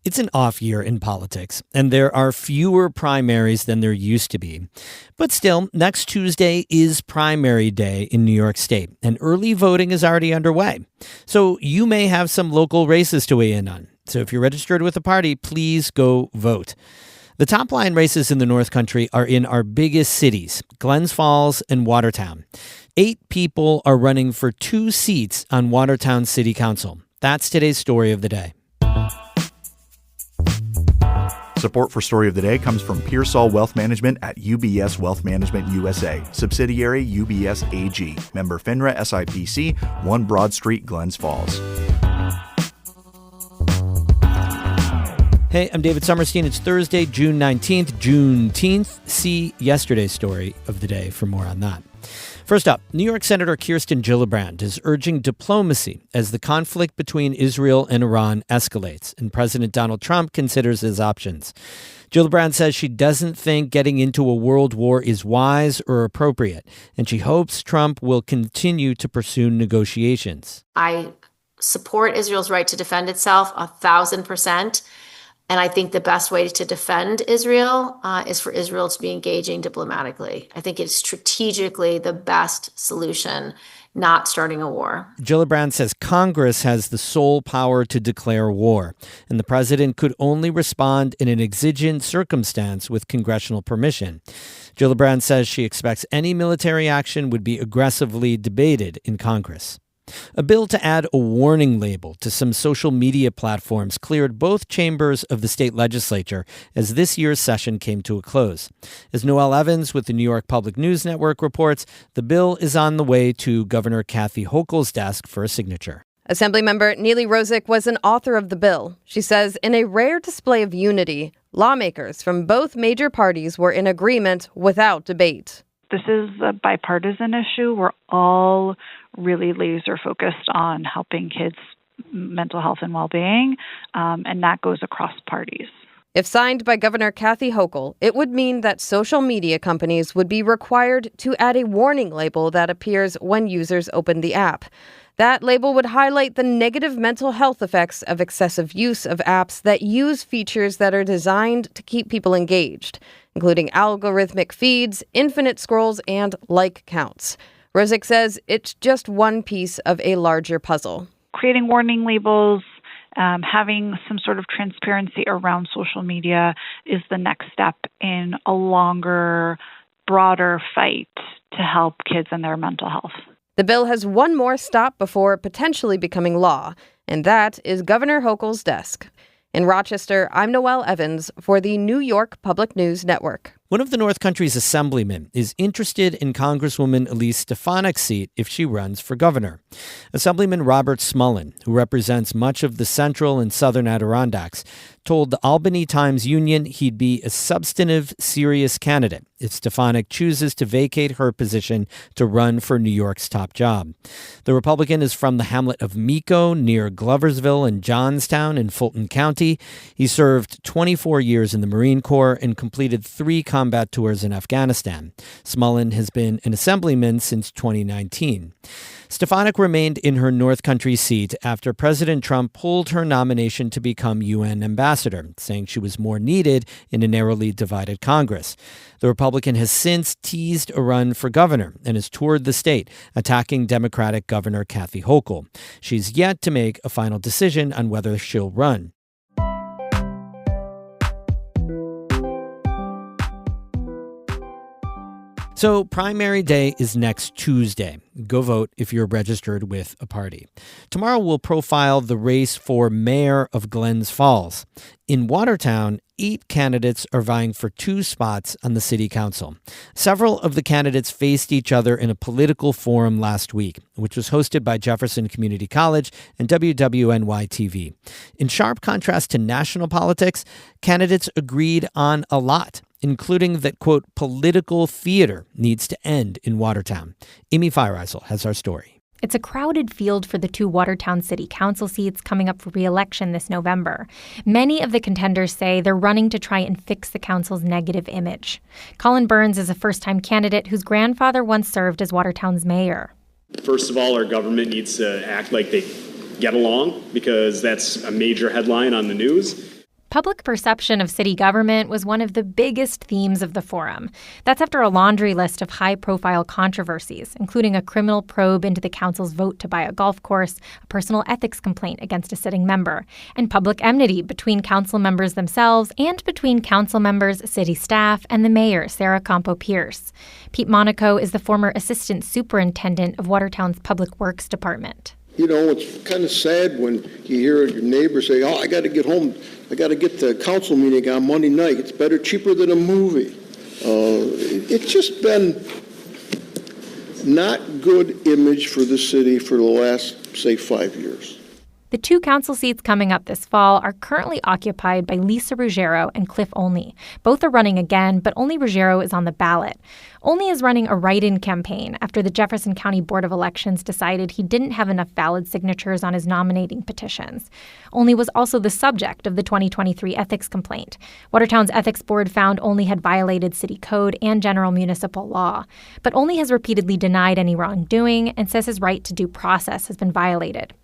It's an off year in politics, and there are fewer primaries than there used to be. But still, next Tuesday is primary day in New York State, and early voting is already underway. So you may have some local races to weigh in on. So if you're registered with a party, please go vote. The top line races in the North Country are in our biggest cities, Glens Falls and Watertown. 8 people are running for 2 seats on Watertown City Council. That's today's story of the day. Support for Story of the Day comes from Pearsall Wealth Management at UBS Wealth Management USA, subsidiary UBS AG, member FINRA SIPC, 1 Broad Street, Glens Falls. Hey, I'm David Sommerstein. It's Thursday, June 19th, Juneteenth. See yesterday's story of the day for more on that. First up, New York Senator Kirsten Gillibrand is urging diplomacy as the conflict between Israel and Iran escalates and President Donald Trump considers his options. Gillibrand says she doesn't think getting into a world war is wise or appropriate, and she hopes Trump will continue to pursue negotiations. I support Israel's right to defend itself 1,000%. And I think the best way to defend Israel is for Israel to be engaging diplomatically. I think it's strategically the best solution, not starting a war. Gillibrand says Congress has the sole power to declare war, and the president could only respond in an exigent circumstance with congressional permission. Gillibrand says she expects any military action would be aggressively debated in Congress. A bill to add a warning label to some social media platforms cleared both chambers of the state legislature as this year's session came to a close. As Noel Evans with the New York Public News Network reports, the bill is on the way to Governor Kathy Hochul's desk for a signature. Assemblymember Neely Rosick was an author of the bill. She says in a rare display of unity, lawmakers from both major parties were in agreement without debate. This is a bipartisan issue. We're all really laser focused on helping kids' mental health and well-being, and that goes across parties. If signed by Governor Kathy Hochul, it would mean that social media companies would be required to add a warning label that appears when users open the app. That label would highlight the negative mental health effects of excessive use of apps that use features that are designed to keep people engaged, including algorithmic feeds, infinite scrolls, and like counts. Rosick says it's just one piece of a larger puzzle. Creating warning labels, having some sort of transparency around social media is the next step in a longer, broader fight to help kids and their mental health. The bill has one more stop before potentially becoming law, and that is Governor Hochul's desk. In Rochester, I'm Noel Evans for the New York Public News Network. One of the North Country's assemblymen is interested in Congresswoman Elise Stefanik's seat if she runs for governor. Assemblyman Robert Smullen, who represents much of the central and southern Adirondacks, told the Albany Times-Union he'd be a substantive, serious candidate if Stefanik chooses to vacate her position to run for New York's top job. The Republican is from the hamlet of Meco near Gloversville and Johnstown in Fulton County. He served 24 years in the Marine Corps and completed 3 combat tours in Afghanistan. Smullen has been an assemblyman since 2019. Stefanik remained in her North Country seat after President Trump pulled her nomination to become UN ambassador, saying she was more needed in a narrowly divided Congress. The Republican has since teased a run for governor and has toured the state, attacking Democratic Governor Kathy Hochul. She's yet to make a final decision on whether she'll run. So primary day is next Tuesday. Go vote if you're registered with a party. Tomorrow we'll profile the race for mayor of Glens Falls. In Watertown, 8 candidates are vying for 2 spots on the city council. Several of the candidates faced each other in a political forum last week, which was hosted by Jefferson Community College and WWNY-TV. In sharp contrast to national politics, candidates agreed on a lot, including that, quote, political theater needs to end in Watertown. Amy Feiereisel has our story. It's a crowded field for the 2 Watertown City Council seats coming up for re-election this November. Many of the contenders say they're running to try and fix the council's negative image. Colin Burns is a first-time candidate whose grandfather once served as Watertown's mayor. First of all, our government needs to act like they get along, because that's a major headline on the news. Public perception of city government was one of the biggest themes of the forum. That's after a laundry list of high-profile controversies, including a criminal probe into the council's vote to buy a golf course, a personal ethics complaint against a sitting member, and public enmity between council members themselves and between council members, city staff, and the mayor, Sarah Campo-Pierce. Pete Monaco is the former assistant superintendent of Watertown's Public Works Department. You know, it's kind of sad when you hear your neighbors say, I got to get home. I got to get to the council meeting on Monday night. It's better, cheaper than a movie. It's just been not good image for the city for the last, say, 5 years. The two council seats coming up this fall are currently occupied by Lisa Ruggiero and Cliff Olney. Both are running again, but only Ruggiero is on the ballot. Olney is running a write-in campaign after the Jefferson County Board of Elections decided he didn't have enough valid signatures on his nominating petitions. Olney was also the subject of the 2023 ethics complaint. Watertown's ethics board found Olney had violated city code and general municipal law. But Olney has repeatedly denied any wrongdoing and says his right to due process has been violated.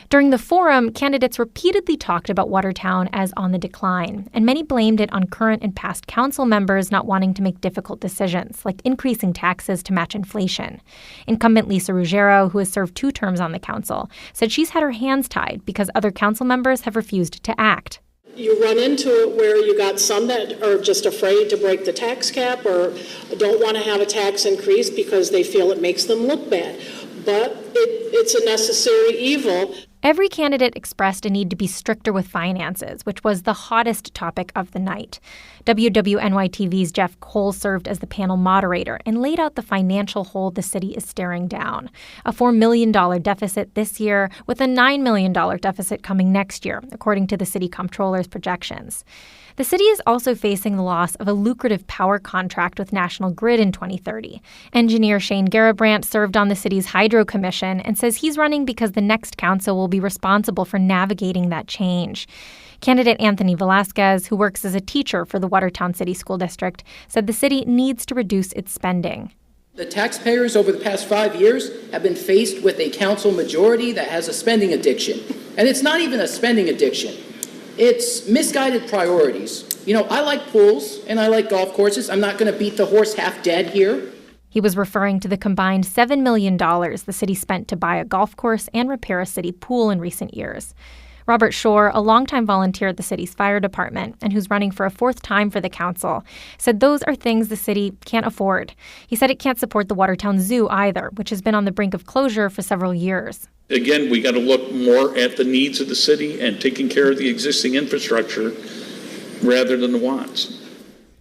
During the forum, candidates repeatedly talked about Watertown as on the decline, and many blamed it on current and past council members not wanting to make difficult decisions, like increasing taxes to match inflation. Incumbent Lisa Ruggiero, who has served 2 terms on the council, said she's had her hands tied because other council members have refused to act. You run into it where you got some that are just afraid to break the tax cap or don't want to have a tax increase because they feel it makes them look bad. But it's a necessary evil. Every candidate expressed a need to be stricter with finances, which was the hottest topic of the night. WWNY-TV's Jeff Cole served as the panel moderator and laid out the financial hole the city is staring down. A $4 million deficit this year with a $9 million deficit coming next year, according to the city comptroller's projections. The city is also facing the loss of a lucrative power contract with National Grid in 2030. Engineer Shane Garabrandt served on the city's Hydro Commission and says he's running because the next council will be responsible for navigating that change. Candidate Anthony Velasquez, who works as a teacher for the Watertown City School District, said the city needs to reduce its spending. The taxpayers over the past 5 years have been faced with a council majority that has a spending addiction. And it's not even a spending addiction. It's misguided priorities. You know, I like pools and I like golf courses. I'm not going to beat the horse half dead here. He was referring to the combined $7 million the city spent to buy a golf course and repair a city pool in recent years. Robert Shore, a longtime volunteer at the city's fire department and who's running for a 4th time for the council, said those are things the city can't afford. He said it can't support the Watertown Zoo either, which has been on the brink of closure for several years. Again, we got to look more at the needs of the city and taking care of the existing infrastructure rather than the wants.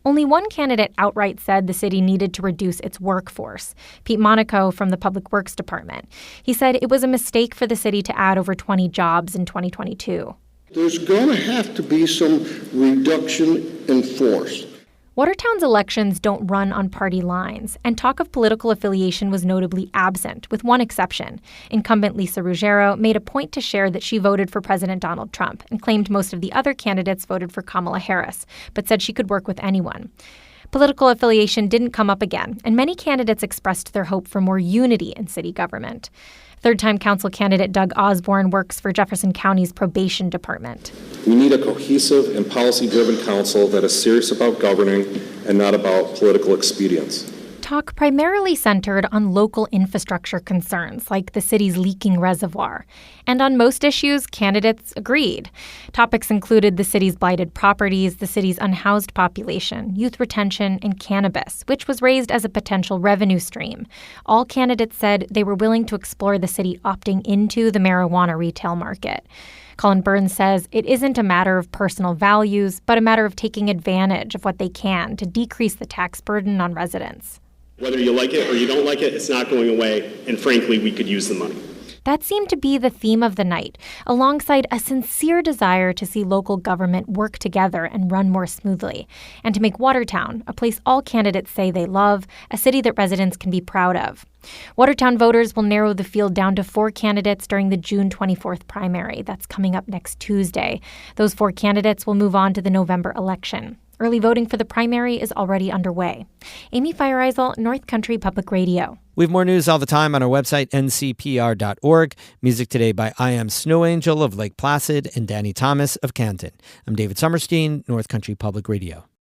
Only one candidate outright said the city needed to reduce its workforce, Pete Monaco from the Public Works Department. He said it was a mistake for the city to add over 20 jobs in 2022. There's going to have to be some reduction in force. Watertown's elections don't run on party lines, and talk of political affiliation was notably absent, with one exception. Incumbent Lisa Ruggiero made a point to share that she voted for President Donald Trump and claimed most of the other candidates voted for Kamala Harris, but said she could work with anyone. Political affiliation didn't come up again, and many candidates expressed their hope for more unity in city government. Third-time council candidate Doug Osborne works for Jefferson County's probation department. We need a cohesive and policy-driven council that is serious about governing and not about political expedience. Talk primarily centered on local infrastructure concerns, like the city's leaking reservoir. And on most issues, candidates agreed. Topics included the city's blighted properties, the city's unhoused population, youth retention, and cannabis, which was raised as a potential revenue stream. All candidates said they were willing to explore the city opting into the marijuana retail market. Colin Burns says it isn't a matter of personal values, but a matter of taking advantage of what they can to decrease the tax burden on residents. Whether you like it or you don't like it, it's not going away, and frankly, we could use the money. That seemed to be the theme of the night, alongside a sincere desire to see local government work together and run more smoothly, and to make Watertown, a place all candidates say they love, a city that residents can be proud of. Watertown voters will narrow the field down to 4 candidates during the June 24th primary. That's coming up next Tuesday. Those 4 candidates will move on to the November election. Early voting for the primary is already underway. Amy Feiereisel, North Country Public Radio. We have more news all the time on our website, ncpr.org. Music today by I Am Snow Angel of Lake Placid and Danny Thomas of Canton. I'm David Summerstein, North Country Public Radio.